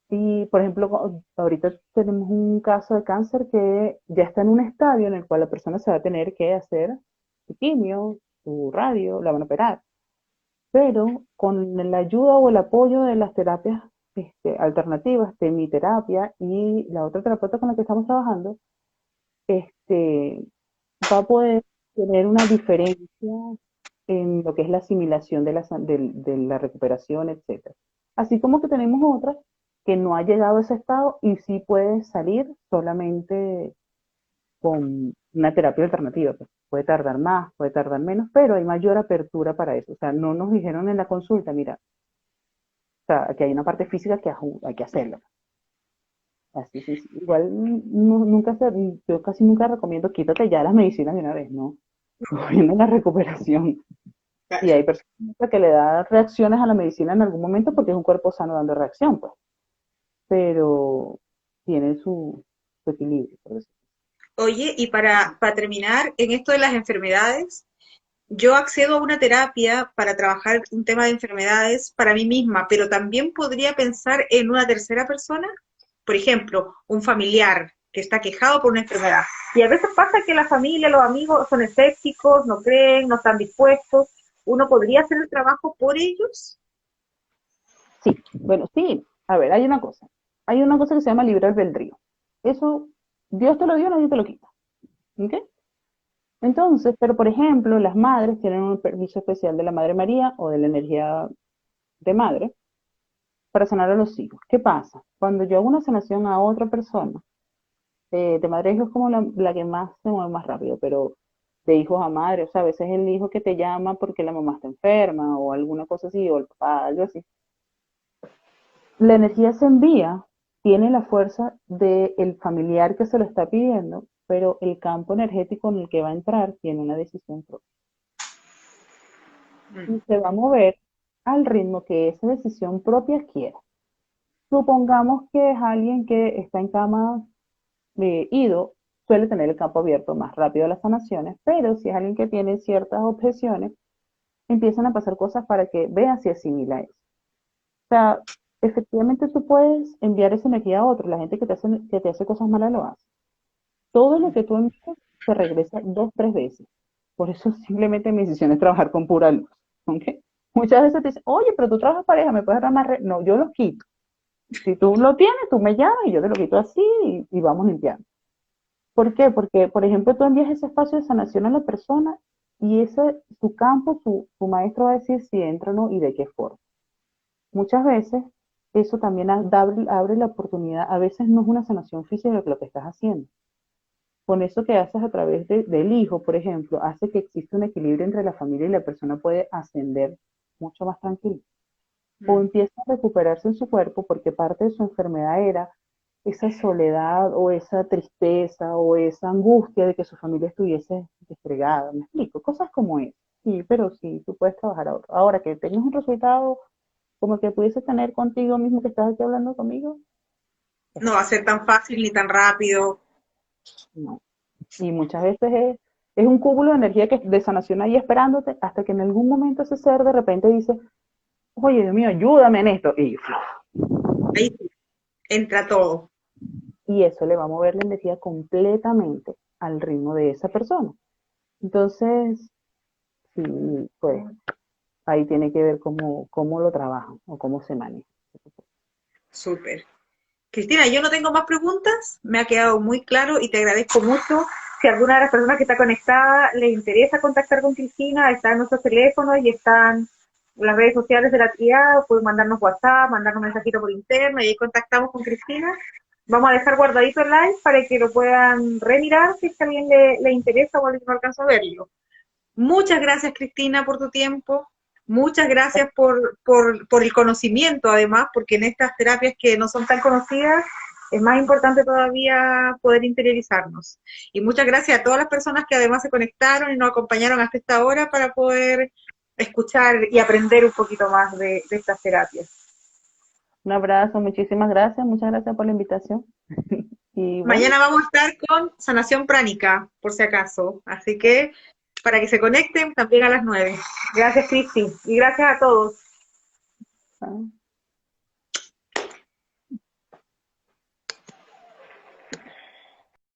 Y, por ejemplo, ahorita tenemos un caso de cáncer que ya está en un estadio en el cual la persona se va a tener que hacer su quimio, su radio, la van a operar. Pero con la ayuda o el apoyo de las terapias alternativas, de mi terapia y la otra terapeuta con la que estamos trabajando, este, va a poder tener una diferencia en lo que es la asimilación de la recuperación, etcétera. Así como que tenemos otras que no ha llegado a ese estado y sí puede salir solamente con una terapia alternativa. Pues puede tardar más, puede tardar menos, pero hay mayor apertura para eso. O sea, no nos dijeron en la consulta, mira, o sea, que hay una parte física que hay que hacerlo. Así, sí, sí. Igual yo casi nunca recomiendo quítate ya las medicinas de una vez, ¿no? Viene la recuperación. Y hay personas que le dan reacciones a la medicina en algún momento porque es un cuerpo sano dando reacción, pues. Pero tiene su equilibrio, por decirlo. Oye, y para terminar, en esto de las enfermedades, yo accedo a una terapia para trabajar un tema de enfermedades para mí misma, pero también podría pensar en una tercera persona, por ejemplo, un familiar que está quejado por una enfermedad. Y a veces pasa que la familia, los amigos son escépticos, no creen, no están dispuestos. ¿Uno podría hacer el trabajo por ellos? Sí, bueno, sí. A ver, hay una cosa. Hay una cosa que se llama libre albedrío. Eso, Dios te lo dio, nadie te lo quita. ¿Ok? Entonces, pero por ejemplo, las madres tienen un permiso especial de la Madre María o de la energía de madre para sanar a los hijos. ¿Qué pasa? Cuando yo hago una sanación a otra persona, de madre a hijo es como la que más se mueve más rápido, pero de hijos a madre, o sea, a veces el hijo que te llama porque la mamá está enferma o alguna cosa así, o el papá, algo así. La energía se envía, tiene la fuerza del familiar que se lo está pidiendo, pero el campo energético en el que va a entrar tiene una decisión propia y se va a mover al ritmo que esa decisión propia quiera. Supongamos que es alguien que está en cama ido, suele tener el campo abierto más rápido a las sanaciones, pero si es alguien que tiene ciertas objeciones, empiezan a pasar cosas para que vea si asimila eso. O sea, efectivamente tú puedes enviar esa energía a otro. La gente que te hace cosas malas lo hace. Todo lo que tú envías te regresa 2, 3 veces. Por eso simplemente mi decisión es trabajar con pura luz. ¿Ok? Muchas veces te dicen, oye, pero tú trabajas pareja, ¿me puedes dar más? No, yo los quito. Si tú lo tienes, tú me llamas y yo te lo quito así y vamos limpiando. ¿Por qué? Porque, por ejemplo, tú envías ese espacio de sanación a la persona y ese, su campo, su maestro va a decir si entra o no y de qué forma. Muchas veces eso también abre la oportunidad, a veces no es una sanación física lo que estás haciendo. Con eso que haces a través del hijo, por ejemplo, hace que exista un equilibrio entre la familia y la persona puede ascender mucho más tranquilo. O Mm. empieza a recuperarse en su cuerpo porque parte de su enfermedad era esa soledad o esa tristeza o esa angustia de que su familia estuviese desplegada. ¿Me explico? Cosas como eso. Sí, pero sí, tú puedes trabajar ahora. Ahora que tengas un resultado como el que pudieses tener contigo mismo que estás aquí hablando conmigo, No va a ser tan fácil ni tan rápido. no. Y muchas veces es un cúmulo de energía de sanación ahí esperándote hasta que en algún momento ese ser de repente dice, oye, Dios mío, ayúdame en esto. Ahí sí, entra todo. Y eso le va a mover la energía completamente al ritmo de esa persona. Entonces, sí, pues ahí tiene que ver cómo lo trabajan o cómo se maneja. Súper. Cristina, yo no tengo más preguntas, me ha quedado muy claro y te agradezco mucho. Si alguna de las personas que está conectada le interesa contactar con Cristina, están nuestros teléfonos y están las redes sociales de la triada, pueden mandarnos WhatsApp, mandarnos un mensajito por interno y ahí contactamos con Cristina. Vamos a dejar guardadito el live para que lo puedan remirar si es que a alguien le interesa o alguien no alcanza a verlo. Muchas gracias, Cristina, por tu tiempo. Muchas gracias por el conocimiento, además, porque en estas terapias que no son tan conocidas, es más importante todavía poder interiorizarnos. Y muchas gracias a todas las personas que además se conectaron y nos acompañaron hasta esta hora para poder escuchar y aprender un poquito más de estas terapias. Un abrazo, muchísimas gracias, muchas gracias por la invitación. Y bueno, Mañana vamos a estar con sanación pránica, por si acaso. Así que para que se conecten también a las 9. Gracias, Cristi. Y gracias a todos. ah,